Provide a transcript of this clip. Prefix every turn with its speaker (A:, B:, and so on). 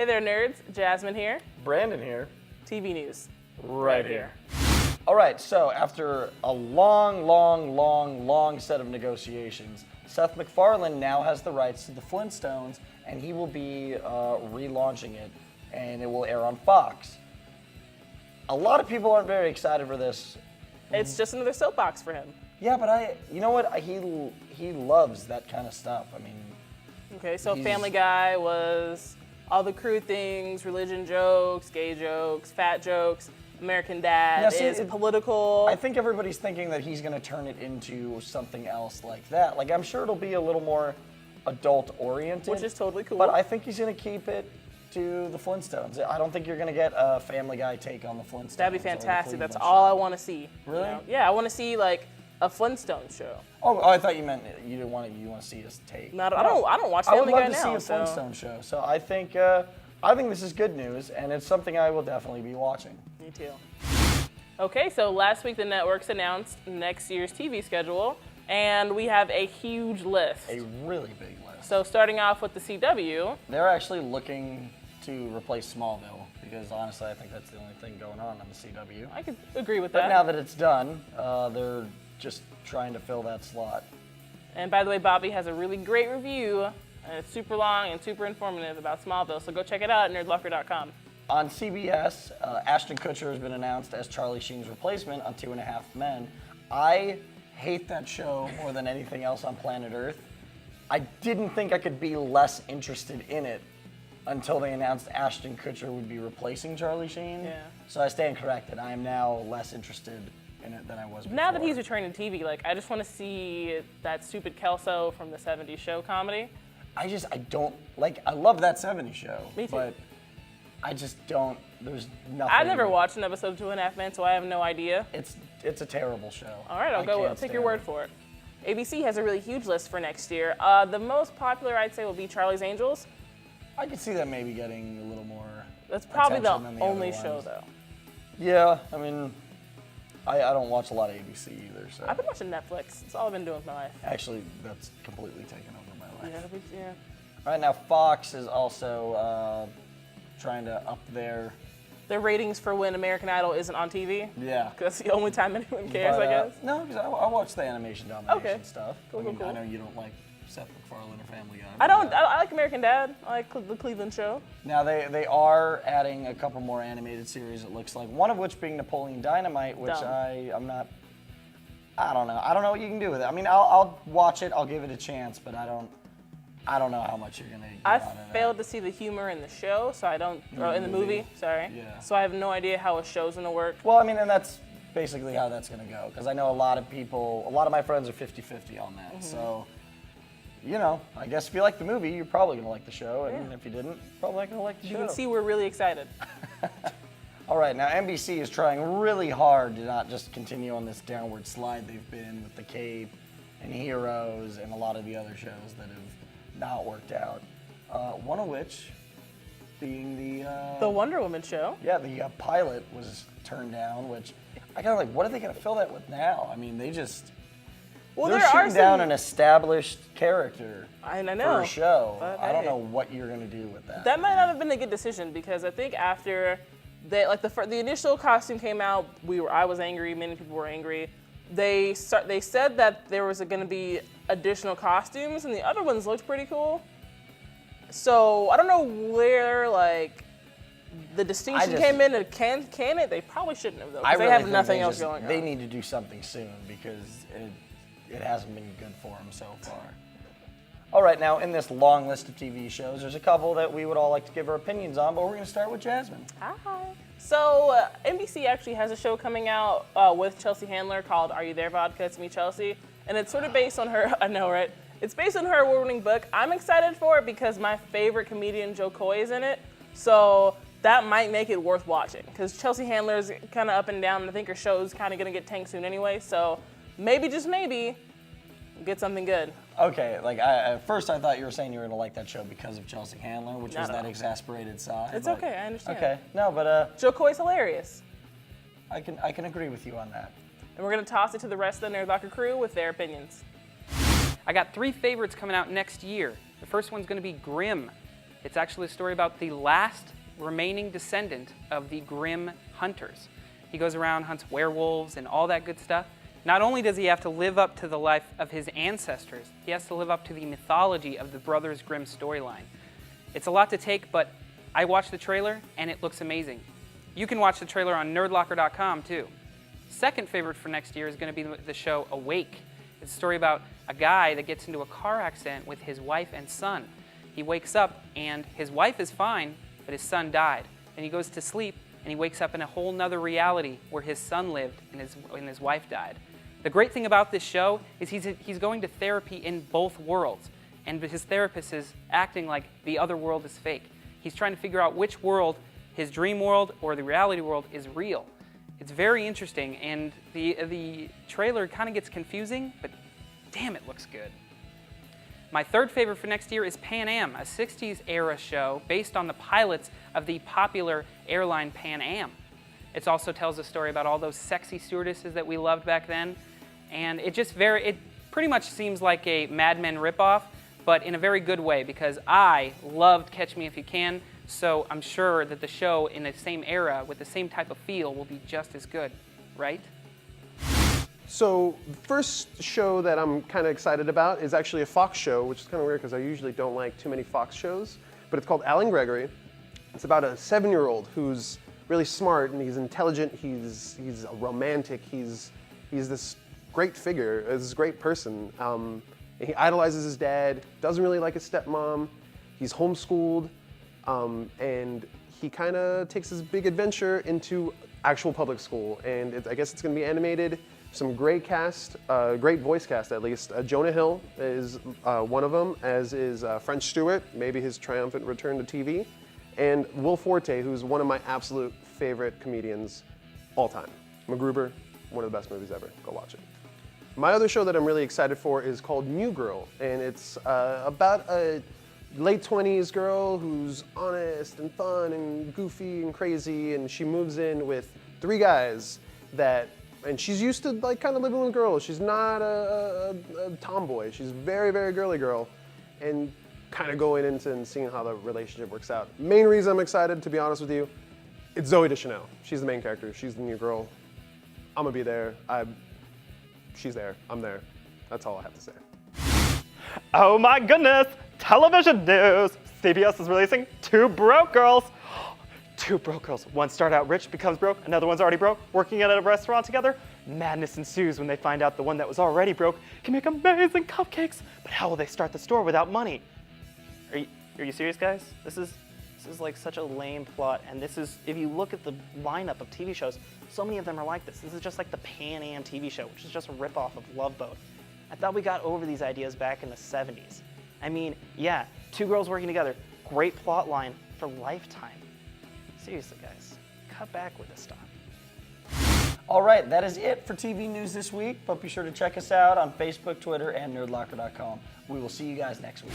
A: there, nerds. Jasmine here.
B: Brandon here.
A: TV news.
B: Right here. All right, so after a long set of negotiations, Seth MacFarlane now has the rights to the Flintstones, and he will be relaunching it, and it will air on Fox. A lot of people aren't very excited for this.
A: It's just another soapbox for him.
B: Yeah, but you know what? He loves that kind of stuff. I mean.
A: Okay, so Family Guy was all the crude things, religion jokes, gay jokes, fat jokes. American Dad is political.
B: I think everybody's thinking that he's going to turn it into something else like that. Like, I'm sure it'll be a little more adult-oriented.
A: Which is totally cool.
B: But I think he's going to keep it to the Flintstones. I don't think you're going to get a Family Guy take on the Flintstones.
A: That'd be fantastic. That's all I want to see.
B: Really?
A: You know? Yeah, I want to see, like, a Flintstones show.
B: Oh, I thought you meant you didn't want to. You want to see us take.
A: I don't watch Family Guy now.
B: I would love to see a Flintstone show. So I think this is good news, and it's something I will definitely be watching.
A: Me too. Okay, so last week the networks announced next year's TV schedule, and we have a huge list.
B: A really big list.
A: So starting off with the CW.
B: They're actually looking to replace Smallville, because honestly I think that's the only thing going on the CW.
A: I could agree with that.
B: But now that it's done, they're just trying to fill that slot.
A: And by the way, Bobby has a really great review, and it's super long and super informative about Smallville, so go check it out at nerdlocker.com.
B: On CBS, Ashton Kutcher has been announced as Charlie Sheen's replacement on 2.5 Men. I hate that show more than anything else on planet Earth. I didn't think I could be less interested in it until they announced Ashton Kutcher would be replacing Charlie Sheen.
A: Yeah.
B: So I stand corrected. I am now less interested in it than I was before.
A: Now that he's returning to TV, like, I just want to see that stupid Kelso from the 70s show comedy.
B: I don't, like, I love that 70s show.
A: Me too.
B: But I just don't, there's nothing.
A: I've never watched an episode of 2.5 Men, so I have no idea.
B: It's a terrible show.
A: All right, I'll take your word for it. ABC has a really huge list for next year. The most popular, I'd say, will be Charlie's Angels.
B: I could see that maybe getting a little more.
A: That's probably the
B: attention than
A: only
B: other
A: show,
B: ones.
A: though.
B: Yeah, I mean, I don't watch a lot of ABC either, so.
A: I've been watching Netflix. That's all I've been doing with my life.
B: Actually, that's completely taken over my life.
A: Yeah.
B: All right, now Fox is also trying to up their
A: ratings for when American Idol isn't on TV.
B: Yeah.
A: Because that's the only time anyone cares, I guess.
B: No, because I watch the animation domination stuff.
A: Cool.
B: I know you don't like Seth MacFarlane or Family Guy.
A: I like American Dad. I like the Cleveland Show.
B: Now they are adding a couple more animated series, it looks like. One of which being Napoleon Dynamite, which I'm not. I don't know. I don't know what you can do with it. I mean, I'll watch it. I'll give it a chance, but I don't know how much you're gonna get out of that.
A: I failed to see the humor in the show, so I don't. Or in the movie, sorry.
B: Yeah.
A: So I have no idea how a show's gonna work.
B: Well, I mean, and that's basically how that's gonna go, because I know a lot of my friends are 50-50 on that. So, I guess if you like the movie, you're probably gonna like the show, and if you didn't, probably not gonna like the show.
A: You can see we're really excited.
B: All right, now NBC is trying really hard to not just continue on this downward slide they've been with The Cape and Heroes and a lot of the other shows that have not worked out. One of which being
A: the Wonder Woman show.
B: Yeah, the pilot was turned down, which I kind of like, what are they going to fill that with now? I mean, they're shooting down an established character for a show. I don't know what you're going to do with that.
A: That might not have been a good decision, because I think after the initial costume came out, I was angry, many people were angry. They said that there was going to be additional costumes, and the other ones looked pretty cool. So I don't know where the distinction came in. Can it? They probably shouldn't have, though, because they have nothing else going on.
B: They need to do something soon, because it hasn't been good for them so far. All right, now in this long list of TV shows, there's a couple that we would all like to give our opinions on, but we're going to start with Jasmine.
A: Hi. So NBC actually has a show coming out with Chelsea Handler called Are You There, Vodka? It's Me, Chelsea. And it's sort of based on her, I know, right? It's based on her award-winning book. I'm excited for it because my favorite comedian, Joe Coy, is in it. So that might make it worth watching, because Chelsea Handler's kind of up and down, and I think her show's kind of going to get tanked soon anyway. So maybe, just maybe, get something good.
B: Okay, at first I thought you were saying you were going to like that show because of Chelsea Handler, which was that exasperated side.
A: It's okay, I understand.
B: Okay, no, but
A: Joe Coy's hilarious.
B: I can agree with you on that.
A: And we're going to toss it to the rest of the Nerdlocker crew with their opinions.
C: I got 3 favorites coming out next year. The first one's going to be Grimm. It's actually a story about the last remaining descendant of the Grimm hunters. He goes around, hunts werewolves and all that good stuff. Not only does he have to live up to the life of his ancestors, he has to live up to the mythology of the Brothers Grimm storyline. It's a lot to take, but I watched the trailer and it looks amazing. You can watch the trailer on nerdlocker.com too. Second favorite for next year is going to be the show Awake. It's a story about a guy that gets into a car accident with his wife and son. He wakes up and his wife is fine, but his son died. And he goes to sleep and he wakes up in a whole nother reality where his son lived and his wife died. The great thing about this show is he's going to therapy in both worlds, and his therapist is acting like the other world is fake. He's trying to figure out which world, his dream world or the reality world, is real. It's very interesting, and the trailer kind of gets confusing, but damn, it looks good. My third favorite for next year is Pan Am, a 60s era show based on the pilots of the popular airline Pan Am. It also tells a story about all those sexy stewardesses that we loved back then, and it pretty much seems like a Mad Men ripoff, but in a very good way, because I loved Catch Me If You Can, so I'm sure that the show in the same era with the same type of feel will be just as good, right?
D: So the first show that I'm kind of excited about is actually a Fox show, which is kind of weird because I usually don't like too many Fox shows, but it's called Alan Gregory. It's about a 7-year-old who's really smart and he's intelligent, he's a romantic, he's this great figure, this great person. He idolizes his dad, doesn't really like his stepmom, he's homeschooled, and he kind of takes his big adventure into actual public school. And I guess it's going to be animated. Some great cast, great voice cast at least. Jonah Hill is one of them, as is French Stewart, maybe his triumphant return to TV, and Will Forte, who's one of my absolute favorite comedians all time. MacGruber, one of the best movies ever. Go watch it. My other show that I'm really excited for is called New Girl, and it's about a late 20s girl who's honest and fun and goofy and crazy, and she moves in with 3 guys and she's used to like kind of living with girls. She's not a tomboy. She's very, very girly girl, and kind of going into and seeing how the relationship works out. Main reason I'm excited, to be honest with you, it's Zooey Deschanel. She's the main character. She's the new girl. I'm gonna be there. She's there. I'm there. That's all I have to say.
E: Oh my goodness! Television news! CBS is releasing 2 broke girls. 2 broke girls. One start out rich, becomes broke. Another one's already broke, working at a restaurant together. Madness ensues when they find out the one that was already broke can make amazing cupcakes. But how will they start the store without money? Are you serious, guys? This is like such a lame plot, and this is, if you look at the lineup of TV shows, so many of them are like this. This is just like the Pan Am TV show, which is just a ripoff of Love Boat. I thought we got over these ideas back in the 70s. I mean, yeah, 2 girls working together, great plot line for Lifetime. Seriously, guys, cut back with this stuff.
B: All right, that is it for TV news this week, but be sure to check us out on Facebook, Twitter, and nerdlocker.com. We will see you guys next week.